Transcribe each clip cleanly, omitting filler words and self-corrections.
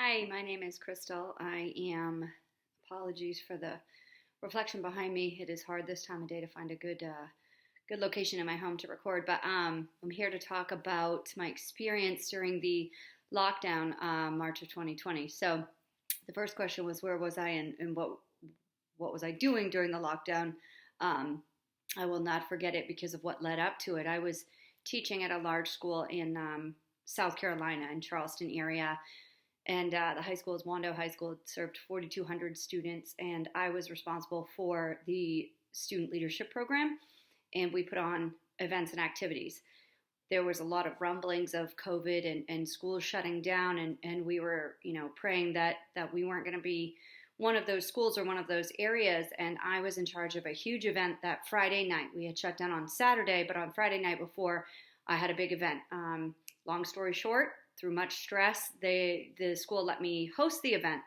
Hi, my name is Crystal. Apologies for the reflection behind me. It is hard this time of day to find a good location in my home to record, but I'm here to talk about my experience during the lockdown, March of 2020. So the first question was, where was I and what was I doing during the lockdown? Um, I will not forget it because of what led up to it. I was teaching at a large school in South Carolina in Charleston area. And the high school is Wando High School. It served 4,200 students, and I was responsible for the student leadership program. And we put on events and activities. There was a lot of rumblings of COVID and schools shutting down, and we were, praying that we weren't going to be one of those schools or one of those areas. And I was in charge of a huge event that Friday night. We had shut down on Saturday, but on Friday night before, I had a big event. Long story short, through much stress, the school let me host the event,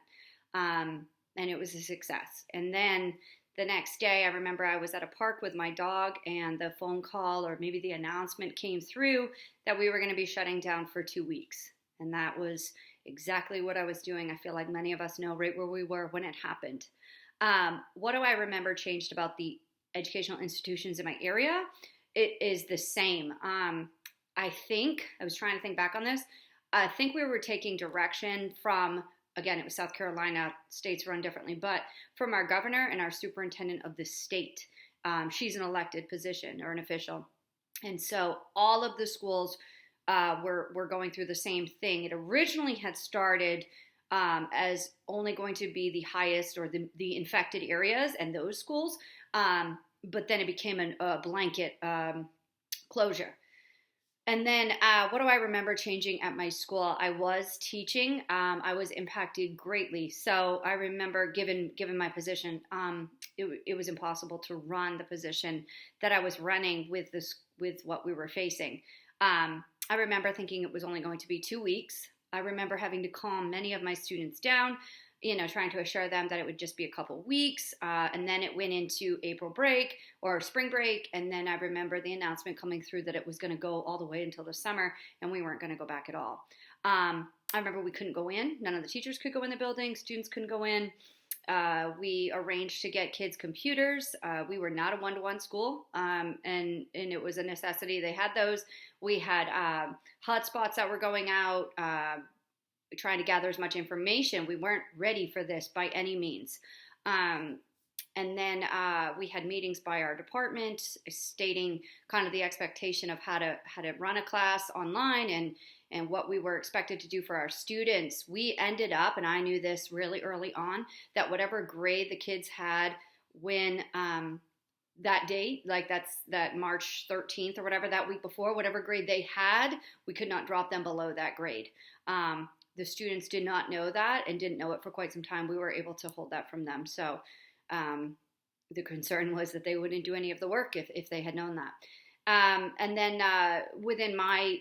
and it was a success. And then the next day, I remember I was at a park with my dog, and the phone call or maybe the announcement came through that we were going to be shutting down for 2 weeks. And that was exactly what I was doing. I feel like many of us know right where we were when it happened. What do I remember changed about the educational institutions in my area? It is the same. I was trying to think back on this. I think we were taking direction from, again, it was South Carolina, states run differently, but from our governor and our superintendent of the state. She's an elected position or an official. And so all of the schools were going through the same thing. It originally had started as only going to be the highest or the infected areas and those schools, but then it became a blanket closure. And then what do I remember changing at my school? I was teaching. I was impacted greatly. So I remember, given my position, it was impossible to run the position that I was running with what we were facing. I remember thinking it was only going to be 2 weeks. I remember having to calm many of my students down, trying to assure them that it would just be a couple weeks. And then it went into April break or spring break. And then I remember the announcement coming through that it was going to go all the way until the summer and we weren't going to go back at all. I remember we couldn't go in. None of the teachers could go in the building. Students couldn't go in. We arranged to get kids computers. We were not a one-to-one school, and it was a necessity. They had those. We had hotspots that were going out, trying to gather as much information. We weren't ready for this by any means. And then we had meetings by our department stating kind of the expectation of how to run a class online and what we were expected to do for our students. We ended up, and I knew this really early on, that whatever grade the kids had when that day, like that March 13th or whatever, that week before, whatever grade they had, we could not drop them below that grade. The students did not know that and didn't know it for quite some time. We were able to hold that from them. So the concern was that they wouldn't do any of the work if they had known that. And then within my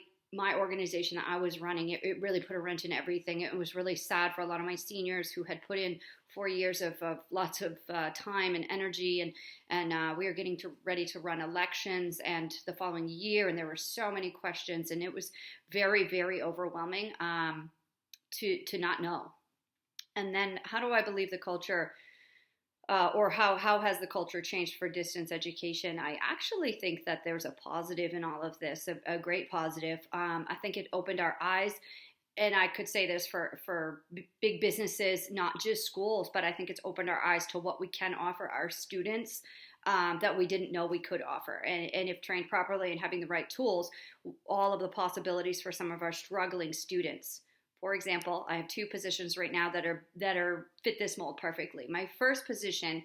organization that I was running, it really put a wrench in everything. It was really sad for a lot of my seniors who had put in 4 years of lots of time and energy, and we were getting ready to run elections and the following year, and there were so many questions, and it was very, very overwhelming to not know. And then how do I believe the culture or how has the culture changed for distance education? I actually think that there's a positive in all of this, a great positive. I think it opened our eyes, and I could say this for big businesses, not just schools, but I think it's opened our eyes to what we can offer our students that we didn't know we could offer. And if trained properly and having the right tools, all of the possibilities for some of our struggling students. For example, I have 2 positions right now that are fit this mold perfectly. My first position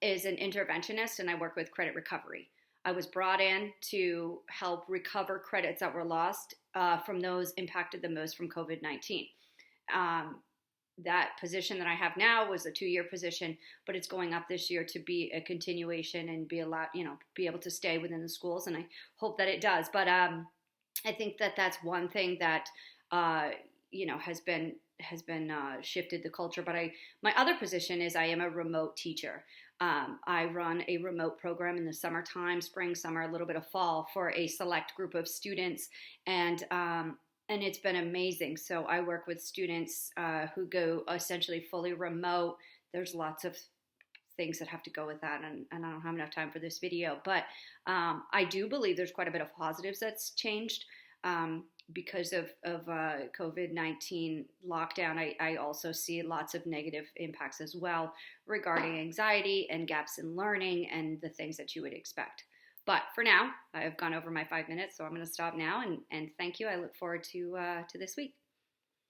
is an interventionist, and I work with credit recovery. I was brought in to help recover credits that were lost from those impacted the most from COVID-19. That position that I have now was a 2-year position, but it's going up this year to be a continuation and be able to stay within the schools, and I hope that it does. But I think that that's one thing that has been shifted the culture. But my other position is I am a remote teacher. I run a remote program in the summertime, spring, summer, a little bit of fall for a select group of students. And and it's been amazing. So I work with students who go essentially fully remote. There's lots of things that have to go with that, and I don't have enough time for this video, but I do believe there's quite a bit of positives that's changed because of COVID-19 lockdown. I also see lots of negative impacts as well regarding anxiety and gaps in learning and the things that you would expect. But for now, I've gone over my 5 minutes, so I'm going to stop now and thank you. I look forward to this week.